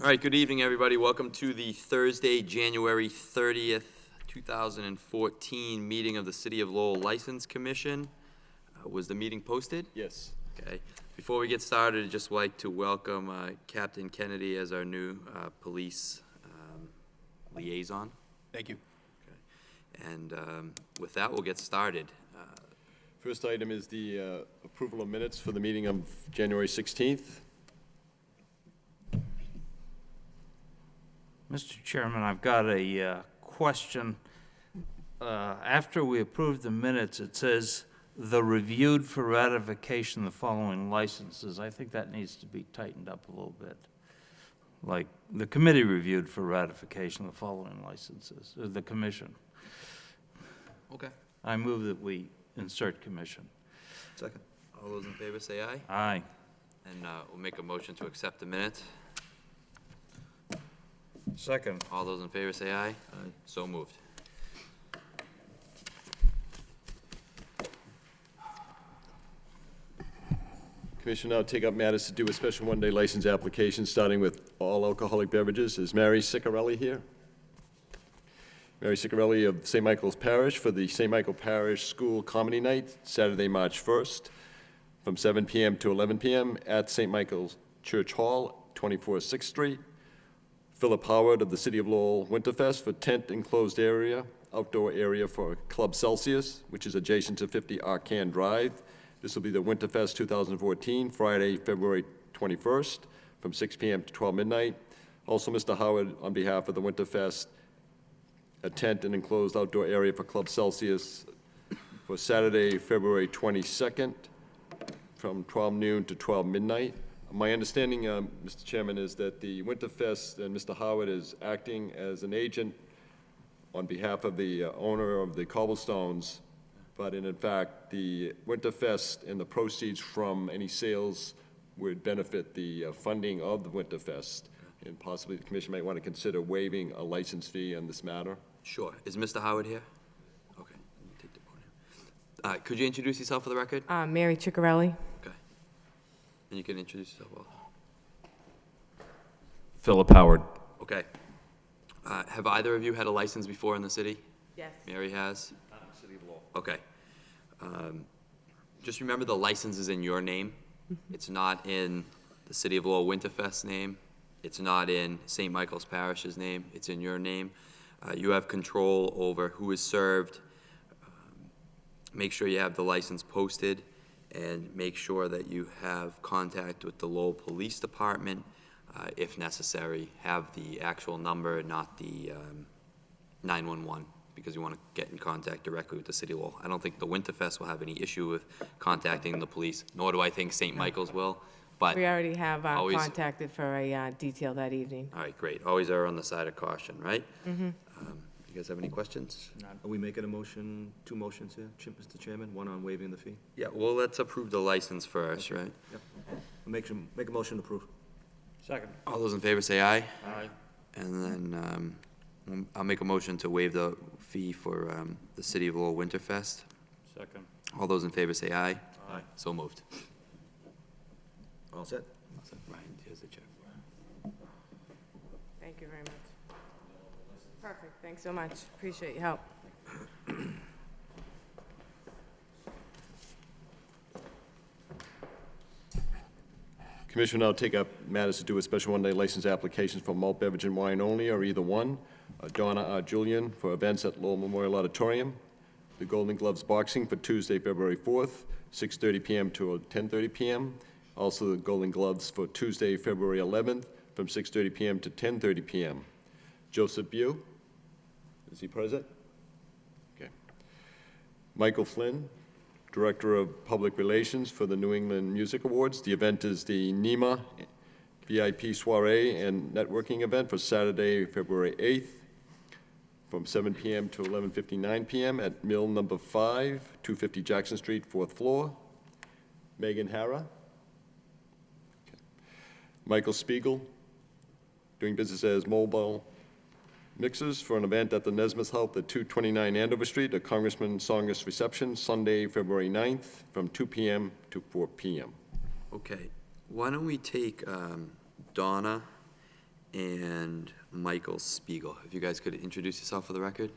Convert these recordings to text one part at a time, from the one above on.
All right, good evening, everybody. Welcome to the Thursday, January 30th, 2014 meeting of the City of Lowell License Commission. Was the meeting posted? Yes. Okay. Before we get started, I'd just like to welcome Captain Kennedy as our new police liaison. Thank you. Okay. And with that, we'll get started. First item is the approval of minutes for the meeting of January 16th. Mr. Chairman, I've got a question. After we approve the minutes, it says, "The reviewed for ratification the following licenses." I think that needs to be tightened up a little bit. Like, the committee reviewed for ratification the following licenses, or the commission. Okay. I move that we insert commission. Second. All those in favor say aye. Aye. And we'll make a motion to accept the minutes. Second. All those in favor say aye. Aye. So moved. Commission now take up matters to do with special one-day license applications, starting with all alcoholic beverages. Is Mary Ciccarelli here? Mary Ciccarelli of St. Michael's Parish for the St. Michael Parish School Comedy Night, Saturday, March 1st, from 7 p.m. to 11 p.m. at St. Michael's Church Hall, 24 6th Street. Philip Howard of the City of Lowell Winterfest for tent enclosed area, outdoor area for Club Celsius, which is adjacent to 50 Arcan Drive. This will be the Winterfest 2014, Friday, February 21st, from 6 p.m. to 12 midnight. Also, Mr. Howard, on behalf of the Winterfest, a tent and enclosed outdoor area for Club Celsius for Saturday, February 22nd, from 12 noon to 12 midnight. My understanding, Mr. Chairman, is that the Winterfest and Mr. Howard is acting as an agent on behalf of the owner of the Cobblestones, but in fact, the Winterfest and the proceeds from any sales would benefit the funding of the Winterfest, and possibly the Commission might want to consider waiving a license fee on this matter. Sure. Is Mr. Howard here? Okay. Take the podium. Could you introduce yourself for the record? Mary Ciccarelli. Okay. And you can introduce yourself also. Philip Howard. Okay. Have either of you had a license before in the city? Yes. Mary has? City of Lowell. Okay. Just remember the license is in your name. It's not in the City of Lowell Winterfest name. It's not in St. Michael's Parish's name. It's in your name. You have control over who is served. Make sure you have the license posted, and make sure that you have contact with the Lowell Police Department. If necessary, have the actual number, not the 911, because you want to get in contact directly with the City of Lowell. I don't think the Winterfest will have any issue with contacting the police, nor do I think St. Michael's will, but... We already have always, contacted for a detail that evening. all right, great. Always err on the side of caution, right? Mm-hmm. You guys have any questions? Are we making a motion, two motions here, Mr. Chairman? One on waiving the fee? Yeah, well, let's approve the license first, right? Yep. Make a motion to approve. Second. All those in favor say aye. Aye. And then I'll make a motion to waive the fee for the City of Lowell Winterfest. Second. All those in favor say aye. Aye. So moved. All set? Ryan, here's the check. Thank you very much. Perfect. Thanks so much. Appreciate your help. Commission will now take up matters to do with special one-day license applications for malt beverage and wine only, or either one. Donna R. Julian for events at Lowell Memorial Auditorium. The Golden Gloves Boxing for Tuesday, February 4th, 6:30 p.m. to 10:30 p.m. Also, the Golden Gloves for Tuesday, February 11th, from 6:30 p.m. to 10:30 p.m. Joseph Bew, is he present? Okay. Michael Flynn, Director of Public Relations for the New England Music Awards. The event is the NEMA VIP Soiree and Networking event for Saturday, February 8th, from 7 p.m. to 11:59 p.m. at Mill Number 5, 250 Jackson Street, 4th floor. Megan Hara. Okay. Michael Spiegel, doing business as Mobile Mixers for an event at the Nesmith Health at 229 Andover Street, a Congressman Songus reception, Sunday, February 9th, from 2 p.m. to 4 p.m. Okay, why don't we take Donna and Michael Spiegel. If you guys could introduce yourself for the record?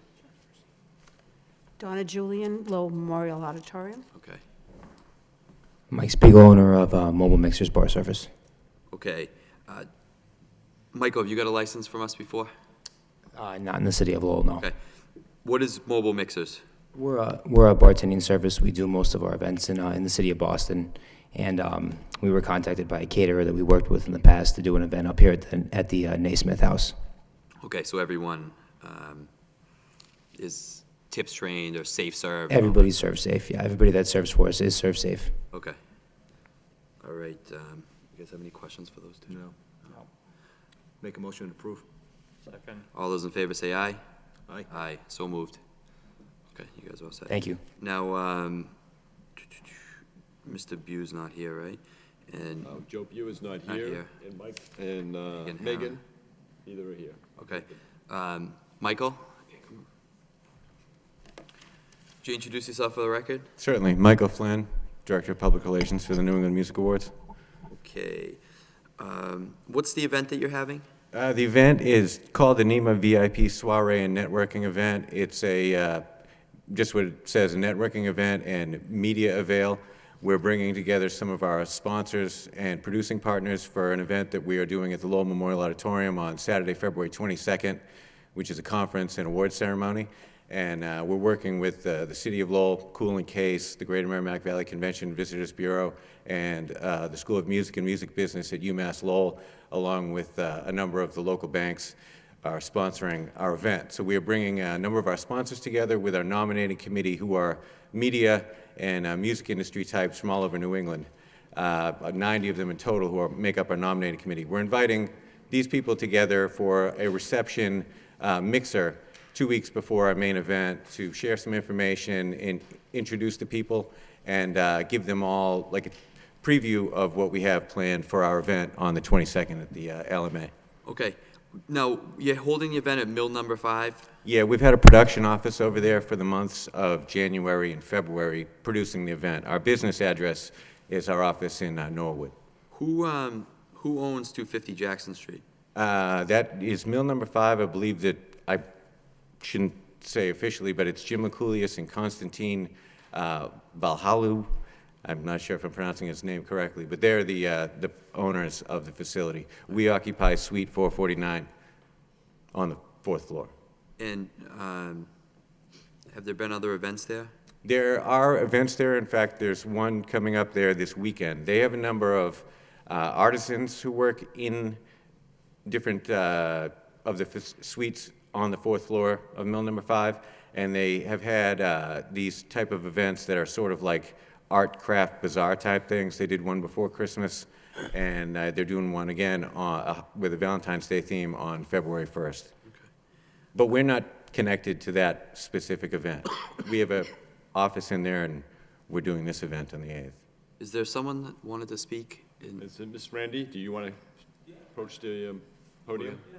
Donna Julian, Lowell Memorial Auditorium. Okay. Mike Spiegel, owner of Mobile Mixers Bar Service. Okay. Michael, have you got a license from us before? Not in the city of Lowell, no. Okay. What is Mobile Mixers? We're a bartending service. We do most of our events in the city of Boston, and we were contacted by a caterer that we worked with in the past to do an event up here at the Naismith House. Okay, so everyone is tips trained or safe served? Everybody's served safe. Yeah, everybody that serves for us is served safe. Okay. All right. You guys have any questions for those two? No. Make a motion to approve. Second. All those in favor say aye. Aye. Aye. So moved. Okay, you guys are all set. Thank you. Now, Mr. Bue's not here, right? And, Joe Bew is not Not here. here. And Mike and Megan Megan, neither are here. okay. Michael? Would you introduce yourself for the record? Certainly. Michael Flynn, Director of Public Relations for the New England Music Awards. Okay. What's the event that you're having? The event is called the NEMA VIP Soiree and Networking Event. It's just what it says, a networking event and media avail. We're bringing together some of our sponsors and producing partners for an event that we are doing at the Lowell Memorial Auditorium on Saturday, February 22nd, which is a conference and award ceremony. And we're working with the City of Lowell, Cool and Case, the Greater Merrimack Valley Convention Visitors Bureau, and the School of Music and Music Business at UMass Lowell, along with a number of the local banks are sponsoring our event. So we are bringing a number of our sponsors together with our nominating committee, who are media and music industry types from all over New England, 90 of them in total who make up our nominating committee. We're inviting these people together for a reception mixer 2 weeks before our main event to share some information and introduce the people and give them all like a preview of what we have planned for our event on the 22nd at the LMA. Okay. Now, you're holding the event at Mill Number 5? Yeah, we've had a production office over there for the months of January and February producing the event. Our business address is our office in Norwood. Who owns 250 Jackson Street? That is Mill Number 5. I believe that I shouldn't say officially, but it's Jim Likulius and Konstantin Valhalu. I'm not sure if I'm pronouncing his name correctly, but they're the owners of the facility. We occupy Suite 449 on the 4th floor. And have there been other events there? There are events there. In fact, there's one coming up there this weekend. They have a number of artisans who work in different of the suites on the 4th floor of Mill Number 5, and they have had these type of events that are sort of like art, craft, bazaar type things. They did one before Christmas, and they're doing one again with a Valentine's Day theme on February 1st. Okay. But we're not connected to that specific event. We have an office in there, and we're doing this event on the 8th. Is there someone that wanted to speak? Is it Ms. Randy, do you want to approach the podium? Yeah,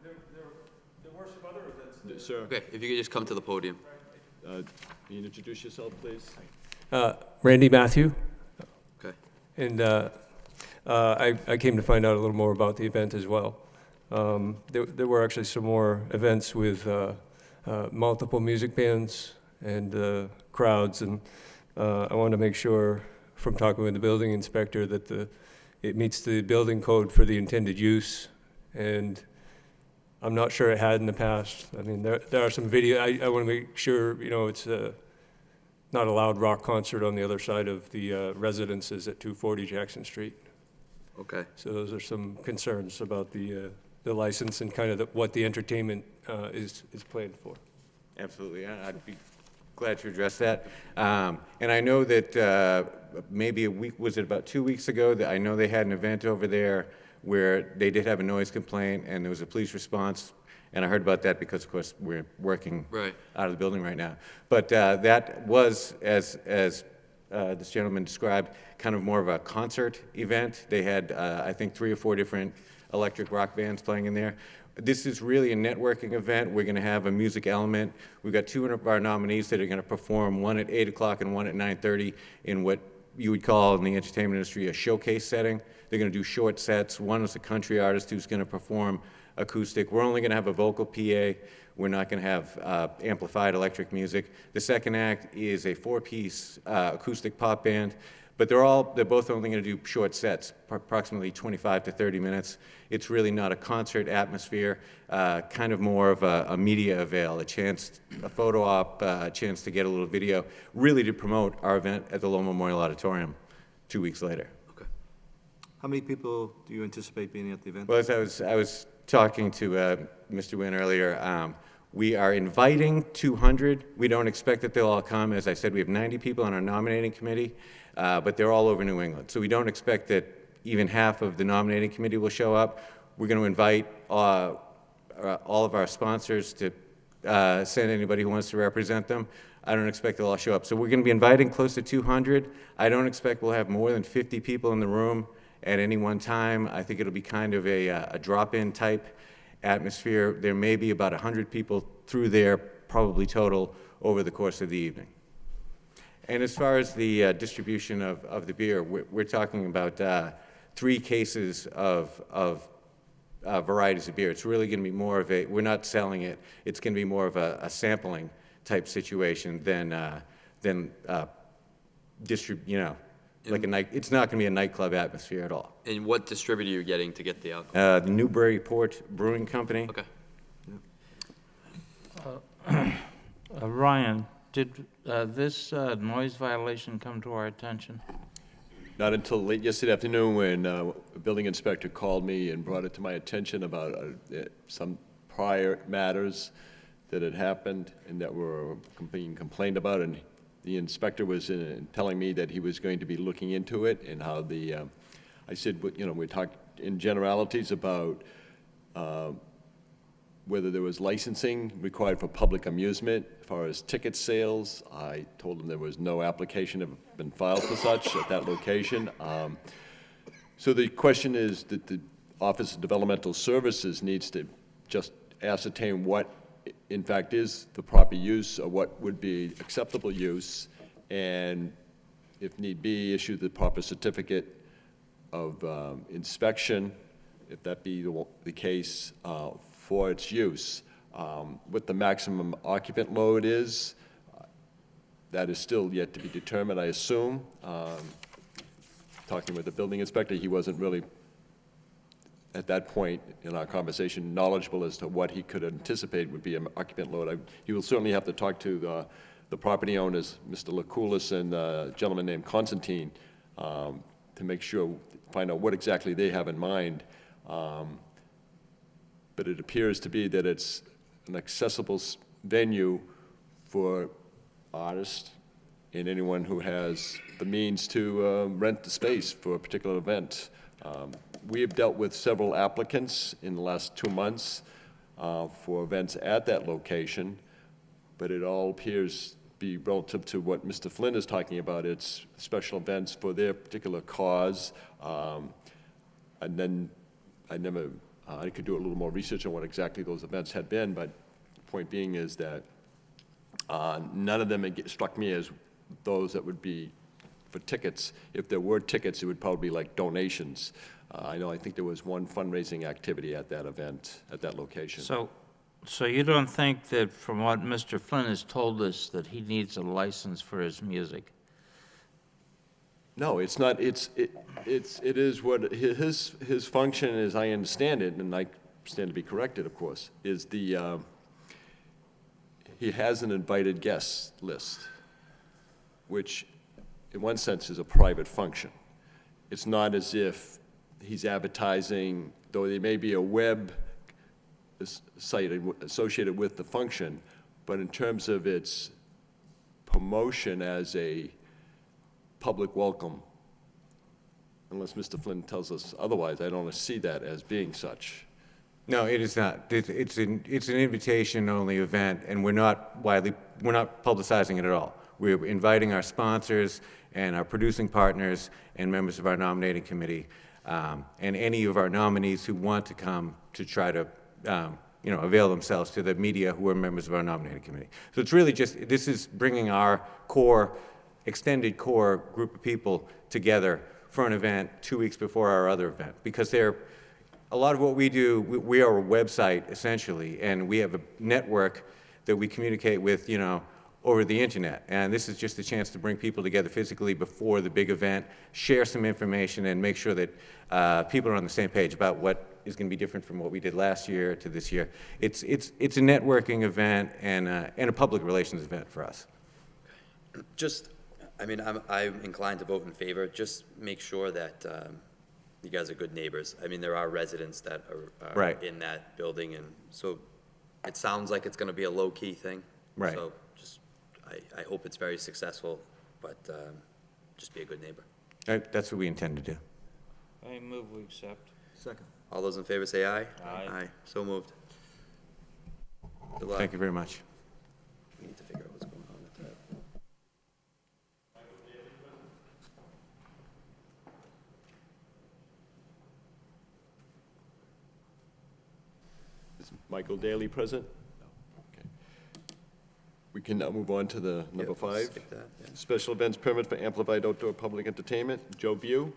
there were some other events. Sir, Okay, if you could just come to the podium. can you introduce yourself, please? Randy Matthew, Okay. and I came to find out a little more about the event as well. There were actually some more events with multiple music bands and crowds, and I wanted to make sure from talking with the building inspector that it meets the building code for the intended use, and I'm not sure it had in the past. I mean, there are some video, I want to make sure, you know, it's not a loud rock concert on the other side of the residences at 240 Jackson Street. Okay. So those are some concerns about the license and kind of what the entertainment is planned for. Absolutely. I'd be glad to address that. And I know that maybe a week, was it about 2 weeks ago, that I know they had an event over there where they did have a noise complaint and there was a police response. And I heard about that because, of course, we're working Right. out of the building right now. But that was, as this gentleman described, kind of more of a concert event. They had, I think, 3 or 4 different electric rock bands playing in there. This is really a networking event. We're going to have a music element. We've got 2 of our nominees that are going to perform, one at 8 o'clock and one at 9:30 in what you would call in the entertainment industry a showcase setting. They're going to do short sets. One is a country artist who's going to perform acoustic. We're only going to have a vocal PA. We're not going to have amplified electric music. The second act is a four-piece acoustic pop band, but they're both only going to do short sets, approximately 25 to 30 minutes. It's really not a concert atmosphere, kind of more of a media avail, a photo op, a chance to get a little video, really to promote our event at the Lowell Memorial Auditorium 2 weeks later. Okay. How many people do you anticipate being at the event? Well, as I was talking to Mr. Nguyen earlier, we are inviting 200. We don't expect that they'll all come. As I said, we have 90 people on our nominating committee, but they're all over New England. So we don't expect that even half of the nominating committee will show up. We're going to invite all of our sponsors to send anybody who wants to represent them. I don't expect they'll all show up. So we're going to be inviting close to 200. I don't expect we'll have more than 50 people in the room at any one time. I think it'll be kind of a drop-in type atmosphere. There may be about 100 people through there, probably total, over the course of the evening. And as far as the distribution of the beer, we're talking about 3 cases of varieties of beer. It's really going to be more of we're not selling it. It's going to be more of a sampling type situation than like a night. It's not going to be a nightclub atmosphere at all. And what distributor are you getting to get the alcohol? The Newburyport Brewing Company. Okay. Ryan, did this noise violation come to our attention? Not until late yesterday afternoon when a building inspector called me and brought it to my attention about some prior matters that had happened and that were being complained about, and the inspector was telling me that he was going to be looking into it and how I said, we talked in generalities about whether there was licensing required for public amusement. As far as ticket sales, I told him there was no application had been filed for such at that location. So the question is that the Office of Developmental Services needs to just ascertain what, in fact, is the proper use or what would be acceptable use, and if need be, issue the proper certificate of inspection, if that be the case, for its use. What the maximum occupant load is, that is still yet to be determined, I assume. Talking with the building inspector, he wasn't really, at that point in our conversation, knowledgeable as to what he could anticipate would be an occupant load. He will certainly have to talk to the property owners, Mr. Lakoulis and a gentleman named Constantine, to make sure, find out what exactly they have in mind. But it appears to be that it's an accessible venue for artists and anyone who has the means to rent the space for a particular event. We have dealt with several applicants in the last 2 months for events at that location, but it all appears to be relative to what Mr. Flynn is talking about. It's special events for their particular cause. And then I could do a little more research on what exactly those events had been, but the point being is that none of them struck me as those that would be for tickets. If there were tickets, it would probably be like donations. I think there was one fundraising activity at that event, at that location. So you don't think that, from what Mr. Flynn has told us, that he needs a license for his music? No, it's not. It is what his function, as I understand it, and I stand to be corrected, of course, is he has an invited guest list, which in one sense is a private function. It's not as if he's advertising, though there may be a web site associated with the function, but in terms of its promotion as a public welcome, unless Mr. Flynn tells us otherwise, I don't see that as being such. No, it is not. It's an invitation-only event, and we're not publicizing it at all. We're inviting our sponsors and our producing partners and members of our nominating committee, and any of our nominees who want to come to try to, avail themselves to the media who are members of our nominating committee. So it's really just, this is bringing our extended core group of people together for an event 2 weeks before our other event, because a lot of what we do, we are a website essentially, and we have a network that we communicate with, you know, over the internet. And this is just a chance to bring people together physically before the big event, share some information, and make sure that people are on the same page about what is going to be different from what we did last year to this year. It's a networking event and a public relations event for us. Just, I mean, I'm inclined to vote in favor. Just make sure that you guys are good neighbors. I mean, there are residents that are Right. in that building, and so it sounds like it's going to be a low-key thing. Right. So just, I hope it's very successful, but just be a good neighbor. That's what we intend to do. I move we accept. Second. All those in favor say aye. Aye. Aye. So moved. Good luck. Thank you very much. We need to figure out what's going on with that. Is Michael Daly present? Okay. We can now move on to the number Yep, 5. skip that, yeah. Special events permit for amplified outdoor public entertainment. Joe View.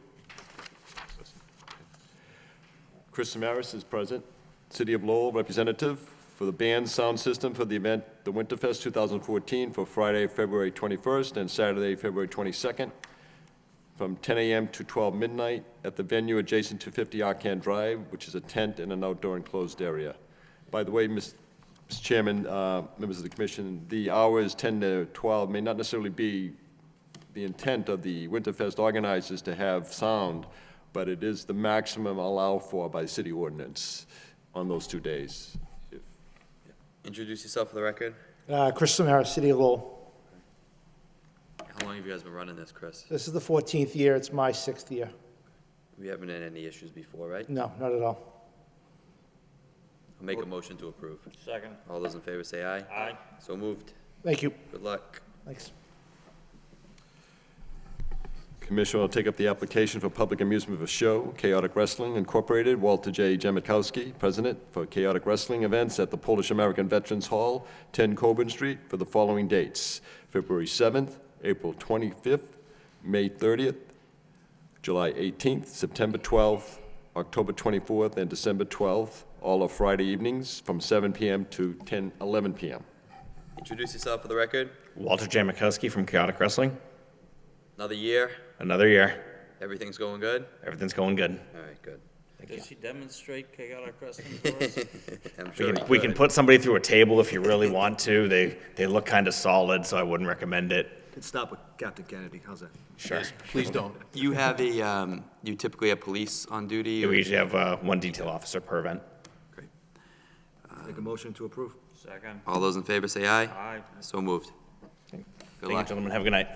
Chris Samaras is present. City of Lowell representative for the band sound system for the event, the Winterfest 2014, for Friday, February 21st and Saturday, February 22nd, from 10 a.m. to 12 midnight at the venue adjacent to 50 Arcan Drive, which is a tent and an outdoor enclosed area. By the way, Mr. Chairman, members of the commission, the hours 10 to 12 may not necessarily be the intent of the Winterfest organizers to have sound, but it is the maximum allowed for by city ordinance on those 2 days. Introduce yourself for the record. Chris Samara, City of Lowell. How long have you guys been running this, Chris? This is the 14th year. It's my 6th year. We haven't had any issues before, right? No, not at all. I'll make a motion to approve. Second. All those in favor say aye. Aye. So moved. Thank you. Good luck. Thanks. Commissioner will take up the application for public amusement of a show, Chaotic Wrestling Incorporated, Walter J. Jemikowski, President, for Chaotic Wrestling events at the Polish American Veterans Hall, 10 Coburn Street, for the following dates: February 7th, April 25th, May 30th, July 18th, September 12th, October 24th, and December 12th, all are Friday evenings from 7 p.m. to 11 p.m. Introduce yourself for the record. Walter J. Mikowski from Chaotic Wrestling. Another year. Another year. Everything's going good? Everything's going good. All right, good. Does he demonstrate chaotic wrestling for us? I'm sure We can put somebody through a table if you really want to. They look kind of solid, so I wouldn't recommend it. Could stop with Captain Kennedy, how's that? Sure. Please don't. You have a, you typically have police on duty? We usually have one detail officer per event. Great. Make a motion to approve. Second. All those in favor say aye. Aye. So moved. Good Thank you, luck. gentlemen. Have a good night.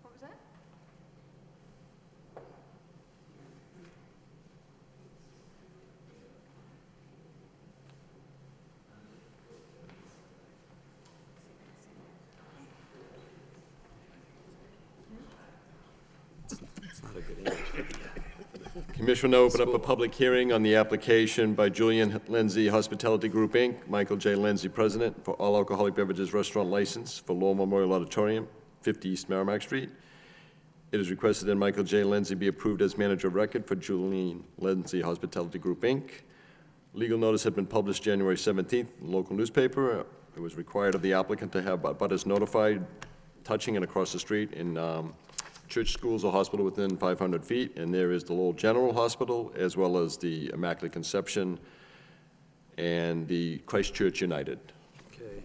What was that? Commission will now open up a public hearing on the application by Julian Lindsay Hospitality Group, Inc., Michael J. Lindsay, President, for all alcoholic beverages restaurant license for Lowell Memorial Auditorium, 50 East Merrimack Street. It is requested that Michael J. Lindsay be approved as manager of record for Julian Lindsay Hospitality Group, Inc. Legal notice had been published January 17th in the local newspaper. It was required of the applicant to have butters notified, touching and across the street in church, schools, or hospital within 500 feet, and there is the Lowell General Hospital, as well as the Immaculate Conception and the Christ Church United. Okay.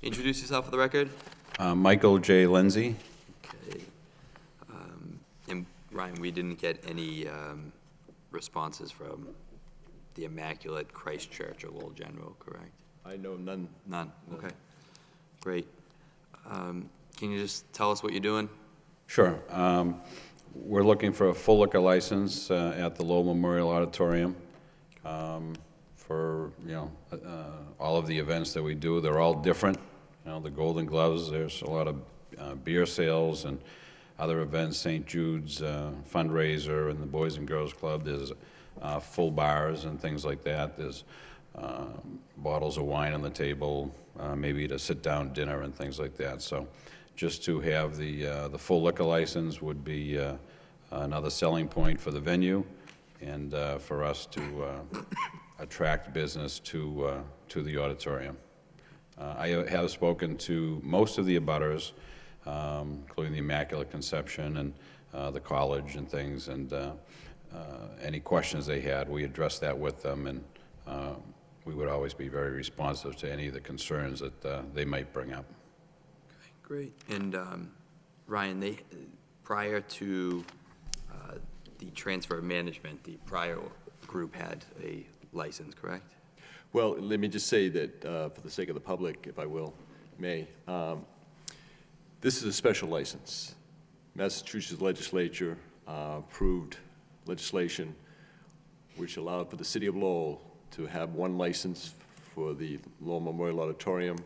Introduce yourself for the record. Michael J. Lindsay. Okay. And Ryan, we didn't get any responses from the Immaculate Christ Church or Lowell General, correct? I know none. None, okay. Great. Can you just tell us what you're doing? Sure. We're looking for a full liquor license at the Lowell Memorial Auditorium for, all of the events that we do. They're all different. The Golden Gloves, there's a lot of beer sales and other events, St. Jude's fundraiser and the Boys and Girls Club. There's full bars and things like that. There's bottles of wine on the table, maybe to sit-down dinner and things like that. So just to have the full liquor license would be another selling point for the venue and for us to attract business to the auditorium. I have spoken to most of the abutters, including the Immaculate Conception and the college and things, and any questions they had, we addressed that with them, and we would always be very responsive to any of the concerns that they might bring up. Great. And Ryan, prior to the transfer of management, the prior group had a license, correct? Well, let me just say that, for the sake of the public, if I may, this is a special license. Massachusetts legislature approved legislation which allowed for the city of Lowell to have one license for the Lowell Memorial Auditorium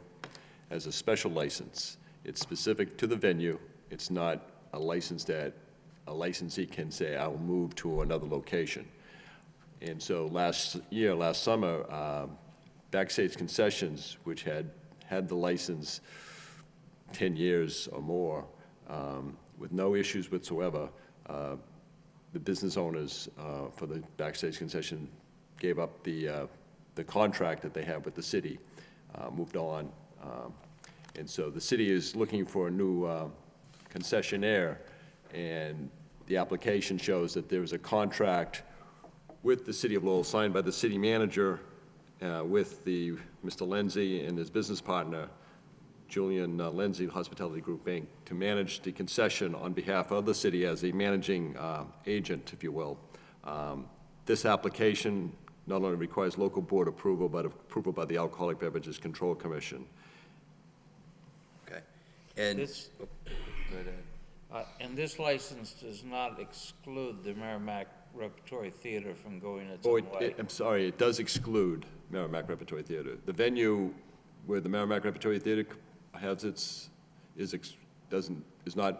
as a special license. It's specific to the venue. It's not a license that a licensee can say, I will move to another location. And so last summer, Backstage Concessions, which had the license 10 years or more, with no issues whatsoever, the business owners for the Backstage Concession gave up the contract that they have with the city, moved on. And so the city is looking for a new concessionaire, and the application shows that there is a contract with the city of Lowell signed by the city manager with Mr. Lenzi and his business partner, Julian Lenzi, Hospitality Group, Inc., to manage the concession on behalf of the city as a managing agent, if you will. This application not only requires local board approval, but approval by the Alcoholic Beverages Control Commission. Okay. And This, go ahead. and this license does not exclude the Merrimack Repertory Theater from going its Oh, own way. I'm sorry, it does exclude Merrimack Repertory Theater. The venue where the Merrimack Repertory Theater has is not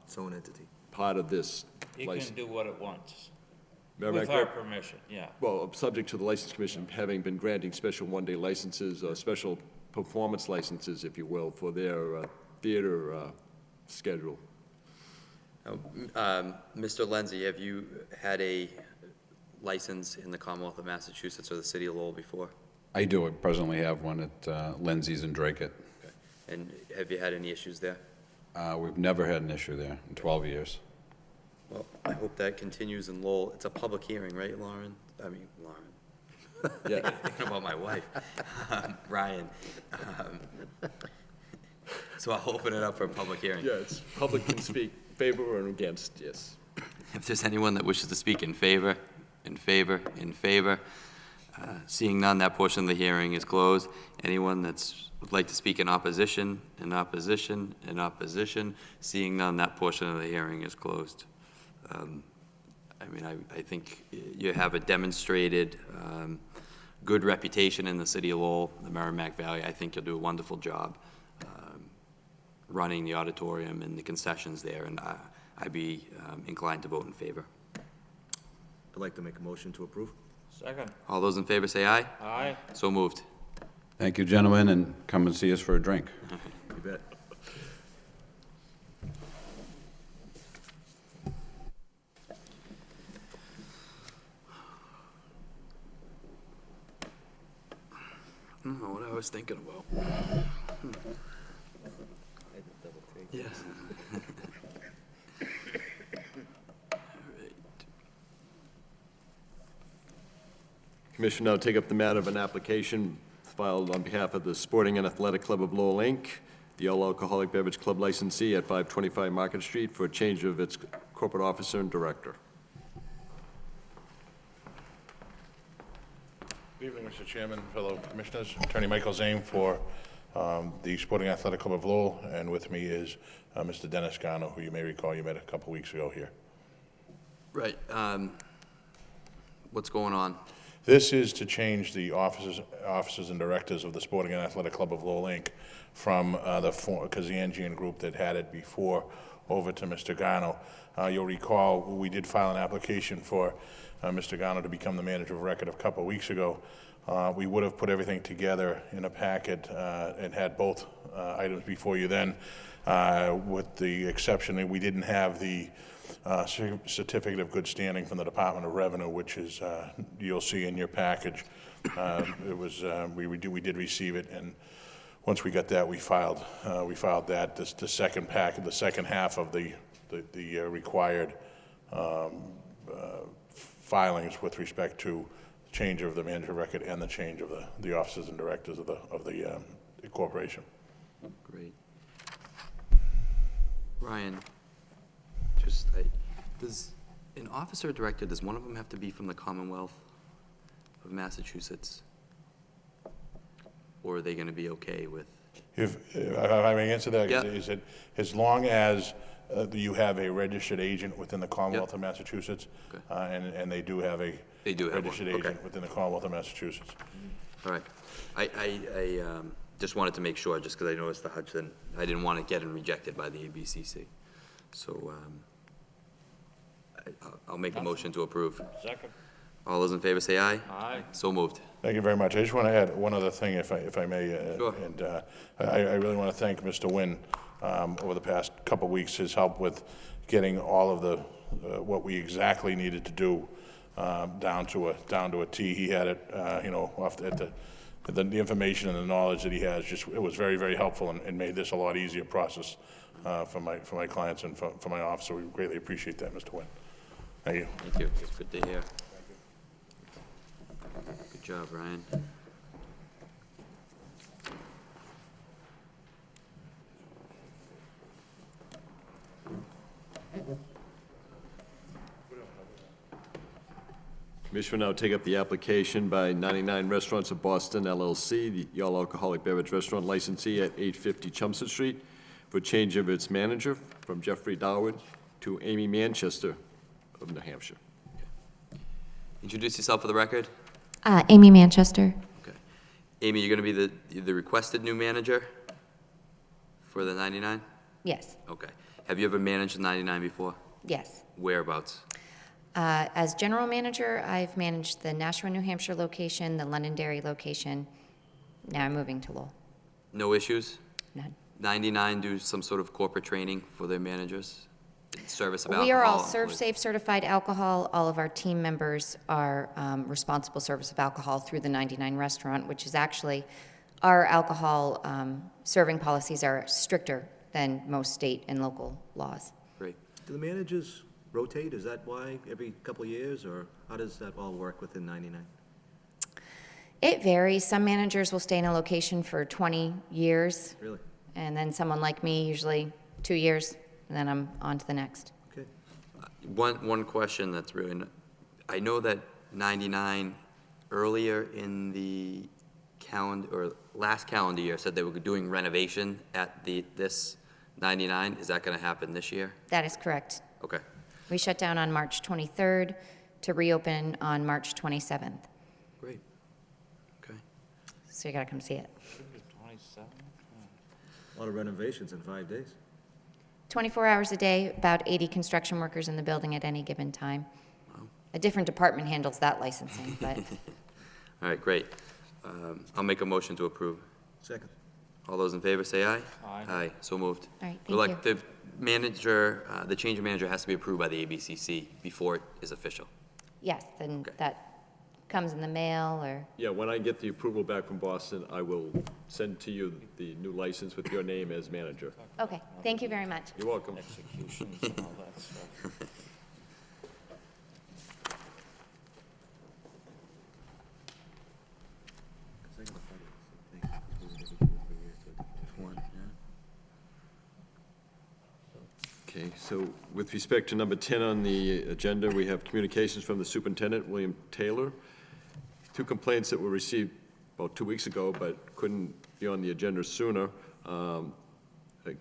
Its own entity. part of this It license. can do what it wants, Merrimack with our Rep- permission, yeah. Well, subject to the License Commission having been granting special one-day licenses or special performance licenses, if you will, for their theater schedule. Mr. Lenzi, have you had a license in the Commonwealth of Massachusetts or the city of Lowell before? I do. I presently have one at Lindsay's in Drake. And have you had any issues there? We've never had an issue there in 12 years. Well, I hope that continues in Lowell. It's a public hearing, right, Lauren? I mean, Lauren. Yeah. Thinking about my wife, Ryan. So I'll open it up for a public hearing. Yeah, it's public can speak favor or against, yes. If there's anyone that wishes to speak in favor, seeing none, that portion of the hearing is closed. Anyone would like to speak in opposition, seeing none, that portion of the hearing is closed. I think you have a demonstrated good reputation in the city of Lowell, the Merrimack Valley. I think you'll do a wonderful job running the auditorium and the concessions there, and I'd be inclined to vote in favor. I'd like to make a motion to approve. Second. All those in favor say aye. Aye. So moved. Thank you, gentlemen, and come and see us for a drink. You bet. I don't know what I was thinking about. Yeah. Commission now take up the matter of an application filed on behalf of the Sporting and Athletic Club of Lowell, Inc., the all-alcoholic beverage club licensee at 525 Market Street for a change of its corporate officer and director. Good evening, Mr. Chairman, fellow commissioners. Attorney Michael Zane for the Sporting Athletic Club of Lowell, and with me is Mr. Dennis Garno, who you may recall you met a couple weeks ago here. Right. What's going on? This is to change the officers and directors of the Sporting and Athletic Club of Lowell, Inc. from the Kazaanjian group that had it before over to Mr. Gano. You'll recall, we did file an application for Mr. Gano to become the manager of record a couple of weeks ago. We would have put everything together in a packet and had both items before you then, with the exception that we didn't have the certificate of good standing from the Department of Revenue, which is, you'll see in your package. It was, we did receive it, and once we got that, we filed that. The second packet, the second half of the required filings with respect to change of the manager record and the change of the officers and directors of the corporation. Great. Ryan, does an officer or director, does one of them have to be from the Commonwealth of Massachusetts? Or are they gonna be okay with? If I may answer that, Yeah. is it, as long as you have a registered agent within the Commonwealth of Massachusetts, Okay. and they do have a They do have one, registered okay. agent within the Commonwealth of Massachusetts. All right. I just wanted to make sure, just because I noticed the Hudson, I didn't want to get it rejected by the ABCC. So I'll make a motion to approve. Second. All those in favor say aye. Aye. So moved. Thank you very much. I just want to add one other thing, if I may. Sure. And I really want to thank Mr. Nguyen over the past couple of weeks, his help with getting all of the, what we exactly needed to do down to a T. He had it, off at the information and the knowledge that he has, it was very, very helpful and made this a lot easier process for my clients and for my office. So we greatly appreciate that, Mr. Nguyen. Thank you. Thank you. It's good to hear. Good job, Ryan. Commission will now take up the application by 99 Restaurants of Boston LLC, the all-alcoholic beverage restaurant licensee at 850 Chelmsford Street, for change of its manager from Jeffrey Darwood to Amy Manchester of New Hampshire. Introduce yourself for the record. Amy Manchester. Okay. Amy, you're going to be the requested new manager for the 99? Yes. Okay. Have you ever managed the 99 before? Yes. Whereabouts? As general manager, I've managed the Nashua, New Hampshire location, the Londonderry location. Now I'm moving to Lowell. No issues? None. 99 do some sort of corporate training for their managers? Service of alcohol? We are all ServSafe certified alcohol. All of our team members are responsible service of alcohol through the 99 restaurant, which is actually, our alcohol serving policies are stricter than most state and local laws. Great. Do the managers rotate? Is that why, every couple of years, or how does that all work within 99? It varies. Some managers will stay in a location for 20 years, Really? and then someone like me, usually 2 years, and then I'm on to the next. Okay. One question that's really, I know that 99 earlier in the calendar, or last calendar year, said they were doing renovation at this 99. Is that going to happen this year? That is correct. Okay. We shut down on March 23rd to reopen on March 27th. Great. Okay. So you gotta come see it. 27? A lot of renovations in 5 days. 24 hours a day, about 80 construction workers in the building at any given time. A different department handles that licensing, but All right, great. I'll make a motion to approve. Second. All those in favor say aye. Aye. Aye, so moved. All right, But thank the manager, the change of manager has to be approved by the ABCC before it is official. yes, then Okay. that comes in the mail or, Yeah, when I get the approval back from Boston, I will send to you the new license with your name as manager. okay, thank you very much. You're welcome. Executions and all that stuff. Okay, so with respect to number 10 on the agenda, we have communications from the superintendent, William Taylor. 2 complaints that were received about 2 weeks ago, but couldn't be on the agenda sooner. A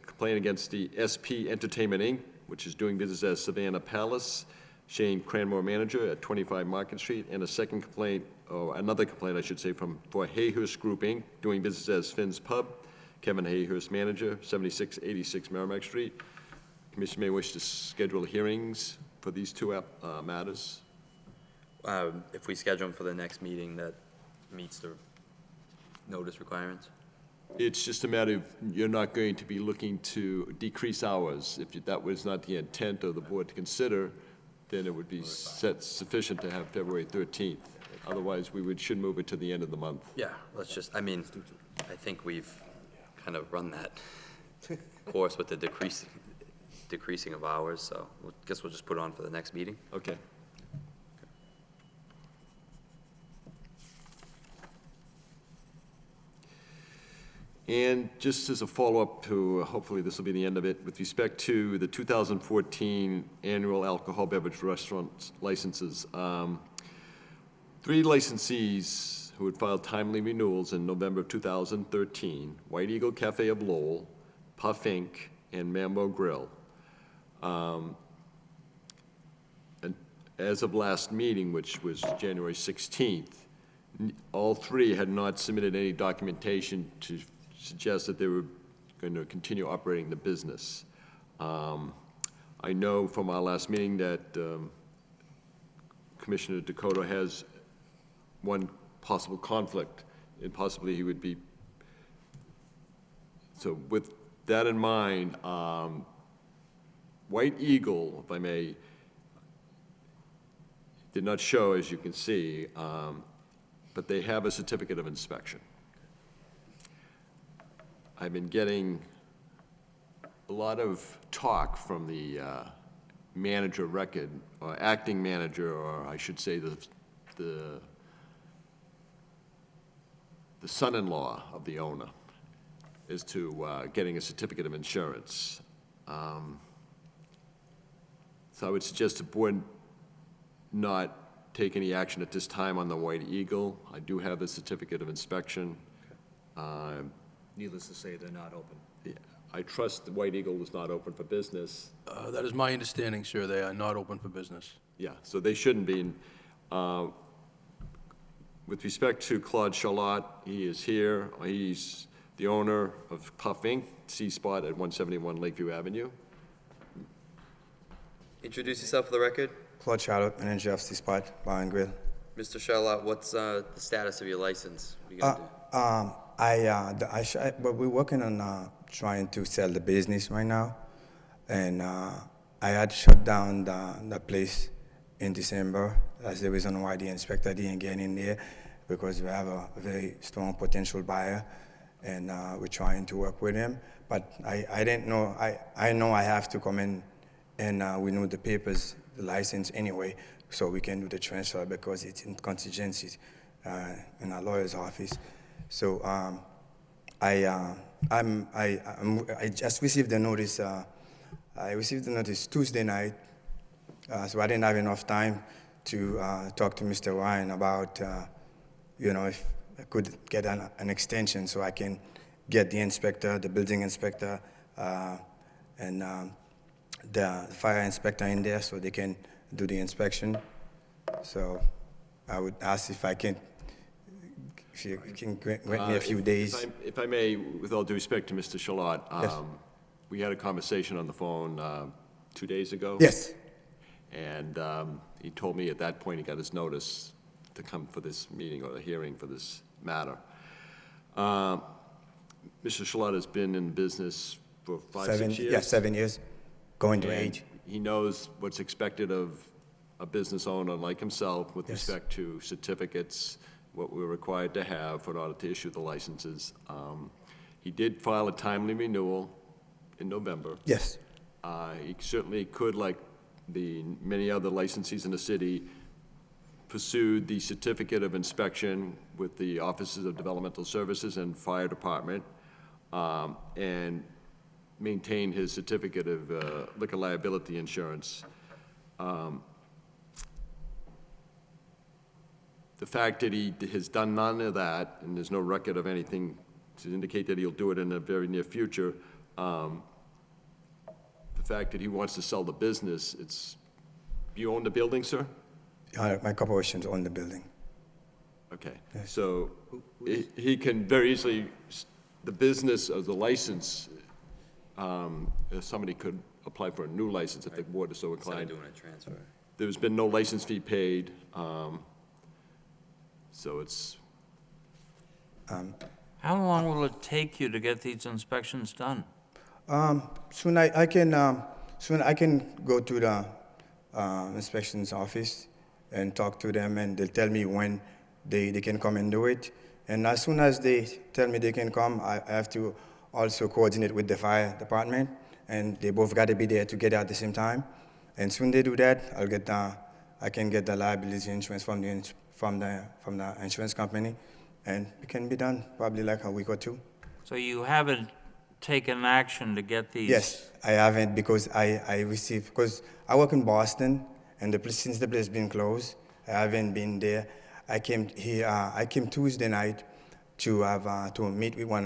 complaint against the SP Entertainment, Inc., which is doing business as Savannah Palace, Shane Cranmore, manager, at 25 Market Street, and a second complaint, or another complaint, I should say, for Hayhurst Group, Inc., doing business as Finn's Pub, Kevin Hayhurst, manager, 7686 Merrimack Street. commission may wish to schedule hearings for these two matters. If we schedule them for the next meeting, that meets the notice requirements? It's just a matter of, you're not going to be looking to decrease hours. If that was not the intent of the board to consider, then it would be set sufficient to have February 13th. Otherwise, should move it to the end of the month. Yeah, let's just, I mean, I think we've kind of run that course with the decreasing of hours, so I guess we'll just put it on for the next meeting. Okay. And just as a follow-up to, hopefully this will be the end of it, with respect to the 2014 annual alcohol beverage restaurant licenses, 3 licensees who had filed timely renewals in November of 2013, White Eagle Cafe of Lowell, Puff Inc., and Mambo Grill. And as of last meeting, which was January 16th, all 3 had not submitted any documentation to suggest that they were going to continue operating the business. I know from our last meeting that Commissioner Dakota has one possible conflict, and possibly he would be. So with that in mind, White Eagle, if I may, did not show, as you can see, but they have a certificate of inspection. I've been getting a lot of talk from the manager of record, or acting manager, or I should say the son-in-law of the owner, as to getting a certificate of insurance. So I would suggest the board not take any action at this time on the White Eagle. I do have a certificate of inspection. Needless to say, they're not open. Yeah, I trust the White Eagle is not open for business. That is my understanding, sir. They are not open for business. Yeah, so they shouldn't be. With respect to Claude Charlotte, he is here. He's the owner of Puff Inc., C-Spot at 171 Lakeview Avenue. Introduce yourself for the record. Claude Charlotte, manager of C-Spot Bar and Grill. Mr. Charlotte, what's the status of your license? What are you gonna do? But we're working on trying to sell the business right now, and I had shut down the place in December. That's the reason why the inspector didn't get in there, because we have a very strong potential buyer, and we're trying to work with him. But I didn't know. I know I have to come in and renew the papers, the license anyway, so we can do the transfer because it's in contingency in our lawyer's office. So I just received the notice. I received the notice Tuesday night, so I didn't have enough time to talk to Mr. Ryan about, if I could get an extension so I can get the inspector, the building inspector, and the fire inspector in there so they can do the inspection. So I would ask if you can grant me a few days. If I may, with all due respect to Mr. Charlotte, Yes. We had a conversation on the phone 2 days ago. Yes. And he told me at that point he got his notice to come for this meeting or the hearing for this matter. Mr. Charlotte has been in business for 6 years. Yeah, 7 years, going to And age. he knows what's expected of a business owner like himself with Yes. respect to certificates, what we're required to have in order to issue the licenses. He did file a timely renewal in November. Yes. He certainly could, like the many other licensees in the city, pursue the certificate of inspection with the Offices of Developmental Services and Fire Department, and maintain his certificate of liquor liability insurance. The fact that he has done none of that, and there's no record of anything to indicate that he'll do it in the very near future, the fact that he wants to sell the business, you own the building, sir? My corporation's on the building. Okay, so he can very easily, the business of the license, somebody could apply for a new license if the board is so Instead of inclined. doing a transfer. There's been no license fee paid, so it's, How long will it take you to get these inspections done? Soon I can go to the inspections office and talk to them, and they'll tell me when they can come and do it. And as soon as they tell me they can come, I have to also coordinate with the fire department, and they both got to be there together at the same time. And soon they do that, I can get the liability insurance from the insurance company, and it can be done probably like a week or two. So you haven't taken action to get these? Yes, I haven't, because because I work in Boston, and since the place has been closed, I haven't been there. I came here. I came Tuesday night to have to meet with one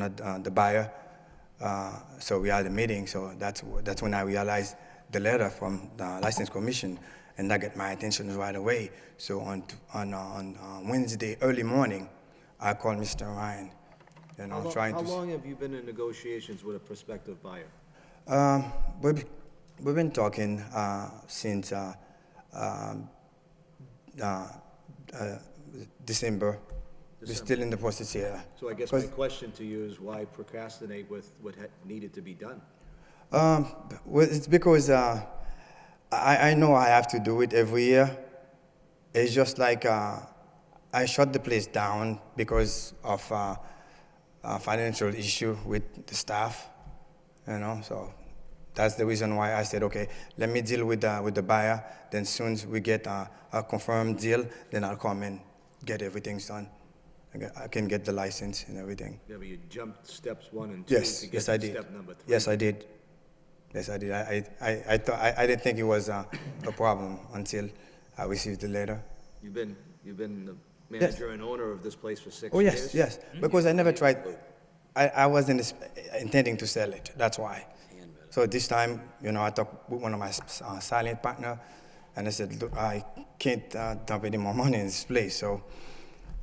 of the buyer. So we had a meeting. So that's when I realized the letter from the License Commission, and that got my attention right away. So on Wednesday early morning, I called Mr. Ryan. You know, How long have you been in negotiations with a prospective buyer? We've been talking since December. We're still in the process here. So I guess my question to you is, why procrastinate with what needed to be done? Well, it's because I know I have to do it every year. It's just like I shut the place down because of a financial issue with the staff, you know. So that's the reason why I said, okay, let me deal with the buyer. Then soon as we get a confirmed deal, then I'll come and get everything done. I can get the license and everything. Yeah, but you jumped steps 1 and 2 Yes, to get yes, to I did. step number 3. Yes, I did. Yes, I did. I thought I didn't think it was a problem until I received the letter. You've been the manager and owner of this place for 6 Oh years? yes, because I never tried. I wasn't intending to sell it. That's why. So this time, you know, I talked with one of my silent partner, and I said, look, I can't dump any more money in this place, so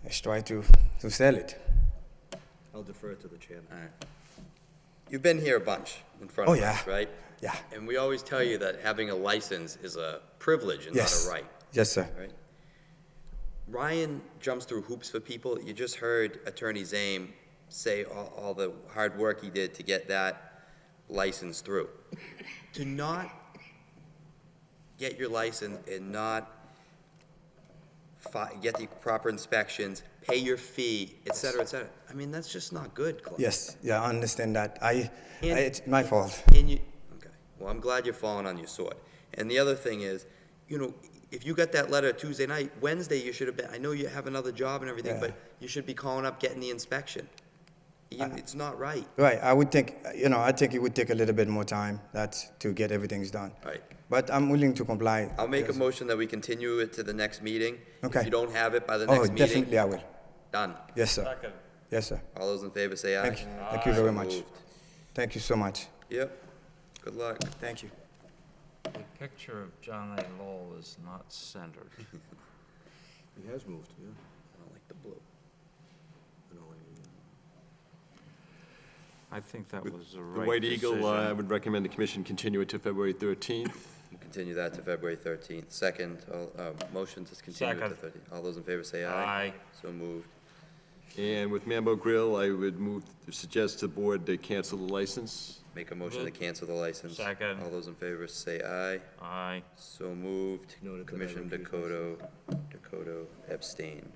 let's try to sell it. I'll defer to the chairman. All right. You've been here a bunch in front Oh, of yeah. us, right? Yeah. And we always tell you that having a license is a privilege and Yes. not a right. Yes, sir. Right? Ryan jumps through hoops for people. You just heard Attorney Zame say all the hard work he did to get that license through. To not get your license and not get the proper inspections, pay your fee, et cetera, et cetera. I mean, that's just not good, Claude. Yes, yeah, I understand that. It's my fault. Okay. Well, I'm glad you're falling on your sword. And the other thing is, you know, if you got that letter Tuesday night, Wednesday you should have been, I know you have another job and everything, Yeah. but you should be calling up, getting the inspection. It's not right. Right, I would think, you know, I think it would take a little bit more time to get everything done. Right. But I'm willing to comply. I'll make a Yes. motion that we continue it to the next meeting. Okay. If you don't have it by the Oh, next meeting. definitely I will. Done. Yes, sir. Yes, sir. All those in favor say aye. Thank you. Thank you very So much. moved. Thank you so much. Yep. Good luck. Thank you. The picture of John A. Lowell is not centered. He has moved, yeah. I don't like the blue. I think that was the the right White Eagle, I decision. would recommend the commission continue it to February 13th. We'll continue that to February 13th. Second, motion to continue it to Second. 13th. All those in favor say aye. Aye. So moved. And with Mambo Grill, I would suggest to the board they cancel the license. Make a motion to cancel the license. Second. All those in favor say aye. Aye. So moved. Noted that I Commissioner recuse Dakota abstained.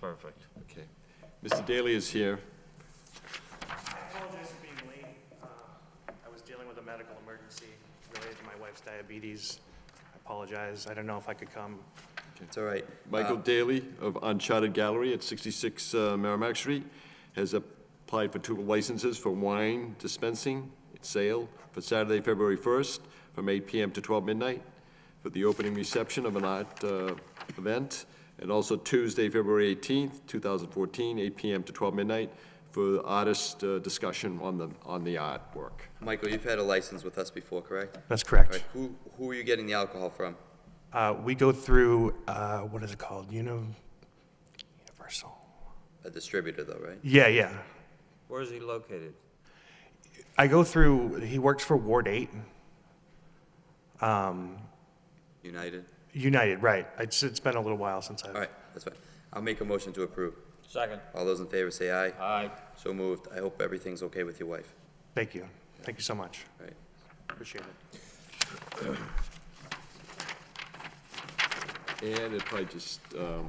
Perfect. Okay. Mr. Daly is here. I apologize for being late. I was dealing with a medical emergency related to my wife's diabetes. I apologize. I don't know if I could come. It's all right. Michael Daly of Uncharted Gallery at 66 Merrimack Street has applied for 2 licenses for wine dispensing and sale for Saturday, February 1st, from 8 p.m. to 12 midnight, for the opening reception of an art event, and also Tuesday, February 18th, 2014, 8 p.m. to 12 midnight, for artist discussion on the artwork. Michael, you've had a license with us before, correct? That's correct. All right. Who are you getting the alcohol from? We go through, what is it called? Universal. A distributor, though, right? Yeah, yeah. Where is he located? I go through, he works for Ward 8. United? United, right. It's been a little while since I've. All right, that's fine. I'll make a motion to approve. Second. All those in favor say aye. Aye. So moved. I hope everything's okay with your wife. Thank you. Thank you so much. All right. Appreciate it. And if I just the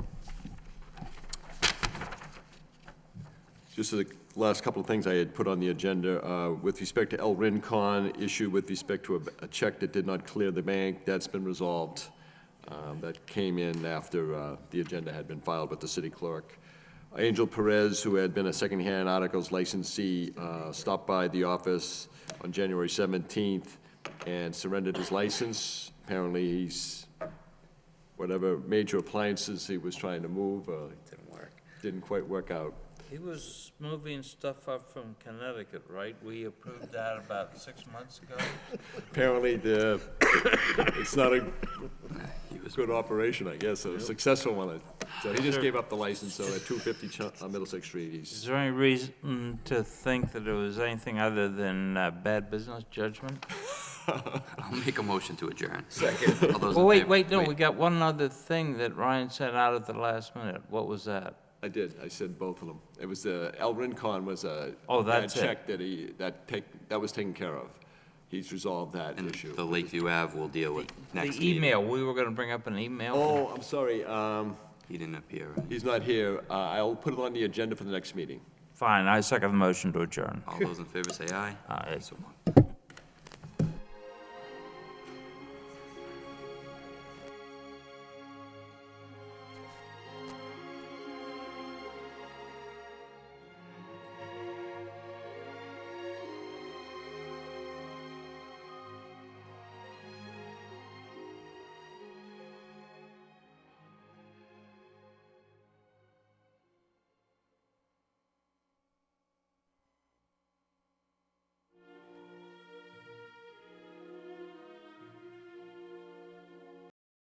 last couple of things I had put on the agenda, with respect to El Rincon issue with respect to a check that did not clear the bank, that's been resolved. That came in after the agenda had been filed with the city clerk. Angel Perez, who had been a secondhand articles licensee, stopped by the office on January 17th and surrendered his license. Apparently, he's, whatever major appliances he was trying to move, didn't quite work out. He was moving stuff up from Connecticut, right? We approved that about 6 months ago. Apparently, it's not a good operation, I guess, a successful one. So he just gave up the license, so at 250 Middlesex Street, Is there any reason to think that it was anything other than bad business judgment? I'll make a motion to adjourn. Second. All those Well, in wait, favor- no, we got one other thing that Ryan sent out at the last minute. What was that? I did, I said both of them. It was, El Rincon was a Oh, bad that's it. check that was taken care of. He's resolved that And issue. the Lakeview Ave we'll deal with next The meeting. email, we were gonna bring up an email. Oh, I'm sorry, He didn't appear. Right? he's not here. I'll put it on the agenda for the next meeting. Fine, I second the motion to adjourn. All those in favor say aye. Aye. So moved.